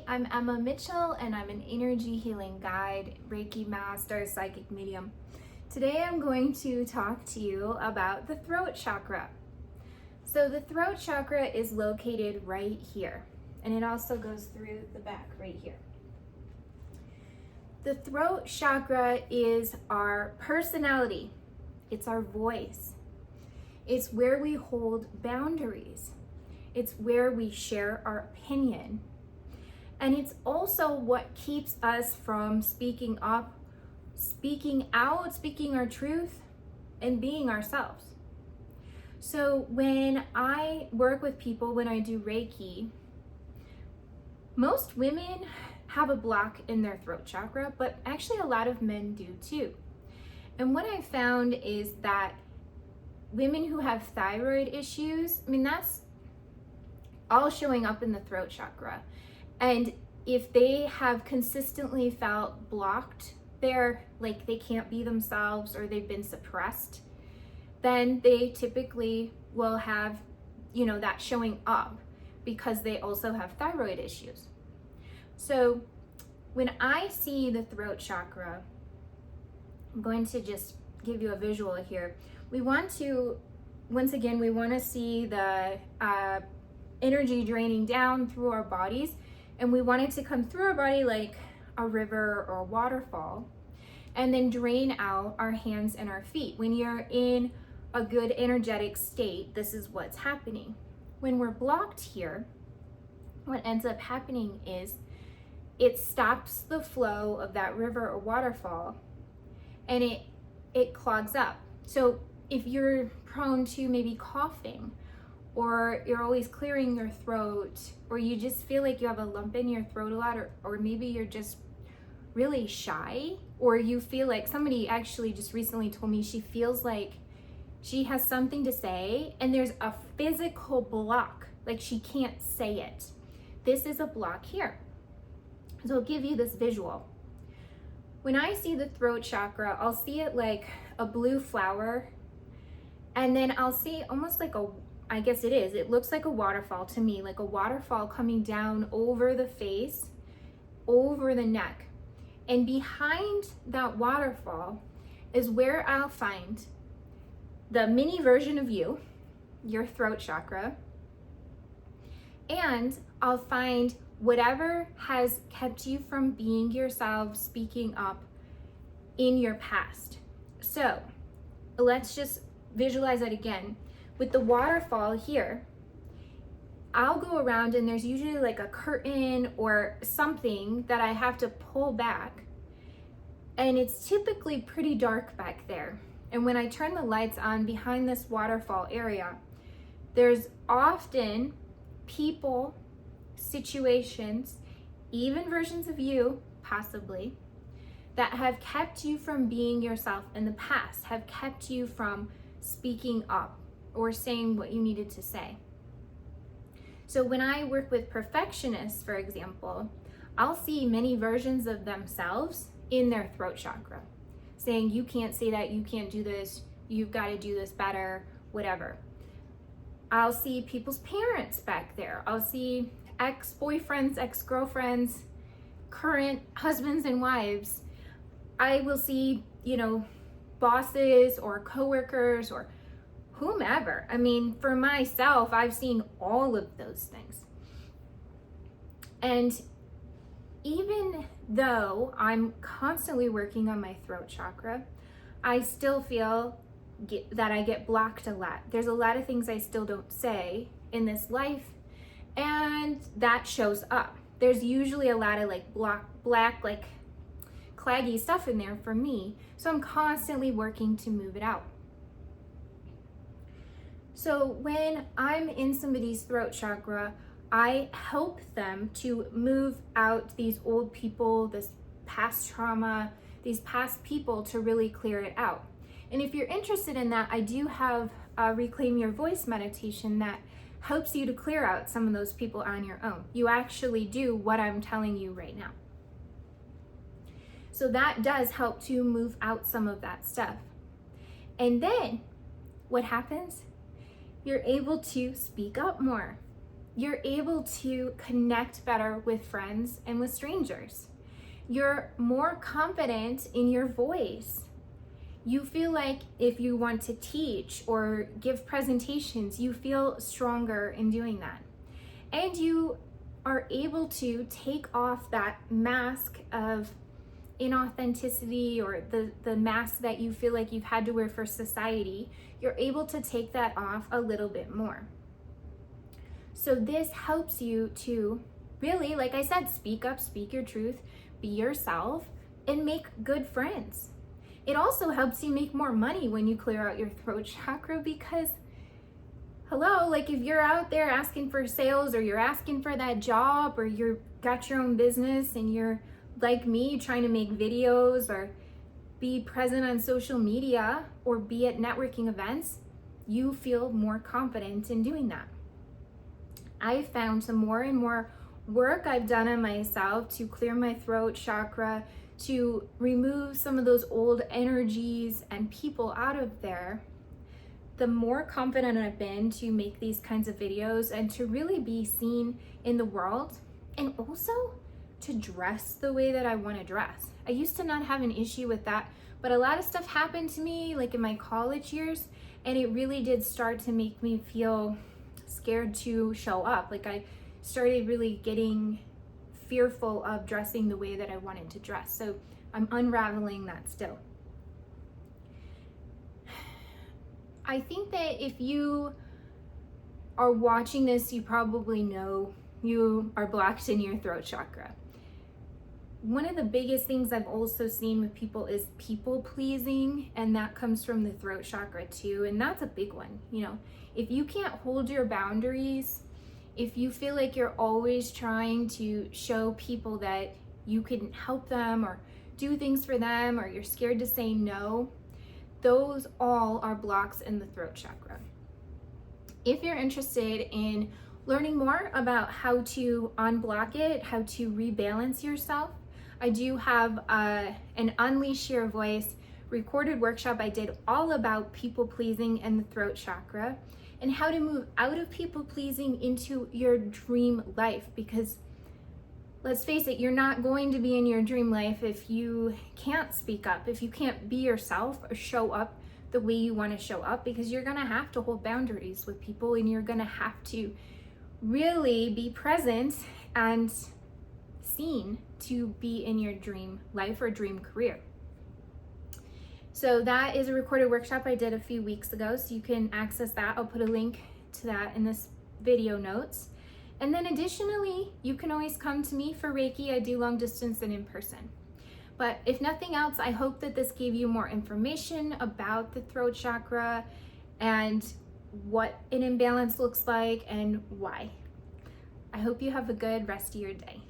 I'm Emma Mitchell, and I'm an energy healing guide, Reiki master, psychic medium. Today I'm going to talk to you about the throat chakra. So the throat chakra is located right here, and it also goes through the back right here. The throat chakra is our personality. It's our voice. It's where we hold boundaries. It's where we share our opinion. And it's also what keeps us from speaking up, speaking out, speaking our truth, and being ourselves. So when I work with people, when I do Reiki, most women have a block in their throat chakra, but actually a lot of men do too. And what I found is that women who have thyroid issues, that's all showing up in the throat chakra. And if they have consistently felt blocked there, like they can't be themselves or they've been suppressed, then they typically will have, that showing up because they also have thyroid issues. So when I see the throat chakra, I'm going to just give you a visual here. We want to see the energy draining down through our bodies, and we want it to come through our body like a river or a waterfall, and then drain out our hands and our feet. When you're in a good energetic state, this is what's happening. When we're blocked here, what ends up happening is it stops the flow of that river or waterfall, and it clogs up. So if you're prone to maybe coughing, or you're always clearing your throat, or you just feel like you have a lump in your throat a lot, or maybe you're just really shy, or you feel like somebody actually just recently told me she feels like she has something to say and there's a physical block, like she can't say it. This is a block here. So I'll give you this visual. When I see the throat chakra, I'll see it like a blue flower, and then I'll see almost like it looks like a waterfall to me, like a waterfall coming down over the face, over the neck. And behind that waterfall is where I'll find the mini version of you, your throat chakra, and I'll find whatever has kept you from being yourself, speaking up in your past. So let's just visualize that again. With the waterfall here, I'll go around and there's usually like a curtain or something that I have to pull back. And it's typically pretty dark back there. And when I turn the lights on behind this waterfall area, there's often people, situations, even versions of you, possibly, that have kept you from being yourself in the past, have kept you from speaking up or saying what you needed to say. So when I work with perfectionists, for example, I'll see many versions of themselves in their throat chakra, saying, you can't say that, you can't do this, you've got to do this better, whatever. I'll see people's parents back there. I'll see ex-boyfriends, ex-girlfriends, current husbands and wives. I will see, bosses or coworkers or whomever. For myself, I've seen all of those things. And even though I'm constantly working on my throat chakra, I still feel that I get blocked a lot. There's a lot of things I still don't say in this life, and that shows up. There's usually a lot of black, claggy stuff in there for me, so I'm constantly working to move it out. So when I'm in somebody's throat chakra, I help them to move out these old people, this past trauma, these past people, to really clear it out. And if you're interested in that, I do have a Reclaim Your Voice meditation that helps you to clear out some of those people on your own. You actually do what I'm telling you right now. So that does help to move out some of that stuff. And then what happens? You're able to speak up more. You're able to connect better with friends and with strangers. You're more confident in your voice. You feel like if you want to teach or give presentations, you feel stronger in doing that. And you are able to take off that mask of inauthenticity or the mask that you feel like you've had to wear for society. You're able to take that off a little bit more. So this helps you to really, like I said, speak up, speak your truth, be yourself, and make good friends. It also helps you make more money when you clear out your throat chakra because, hello, like if you're out there asking for sales or you're asking for that job or you're got your own business and you're like me trying to make videos or be present on social media or be at networking events, you feel more confident in doing that. I've found some more and more work I've done on myself to clear my throat chakra, to remove some of those old energies and people out of there, the more confident I've been to make these kinds of videos and to really be seen in the world, and also to dress the way that I want to dress. I used to not have an issue with that, but a lot of stuff happened to me like in my college years, and it really did start to make me feel scared to show up. Like I started really getting fearful of dressing the way that I wanted to dress. So I'm unraveling that still. I think that if you are watching this, you probably know you are blocked in your throat chakra. One of the biggest things I've also seen with people is people pleasing, and that comes from the throat chakra too, and that's a big one. You know, if you can't hold your boundaries, if you feel like you're always trying to show people that you can help them or do things for them, or you're scared to say no, those all are blocks in the throat chakra. If you're interested in learning more about how to unblock it, how to rebalance yourself, I do have an Unleash Your Voice recorded workshop I did all about people pleasing and the throat chakra and how to move out of people pleasing into your dream life. Because let's face it, you're not going to be in your dream life if you can't speak up, if you can't be yourself or show up the way you want to show up, because you're going to have to hold boundaries with people and you're going to have to really be present and seen to be in your dream life or dream career. So that is a recorded workshop I did a few weeks ago, so you can access that. I'll put a link to that in this video notes. And then additionally, you can always come to me for Reiki. I do long distance and in person. But if nothing else, I hope that this gave you more information about the throat chakra and what an imbalance looks like and why. I hope you have a good rest of your day.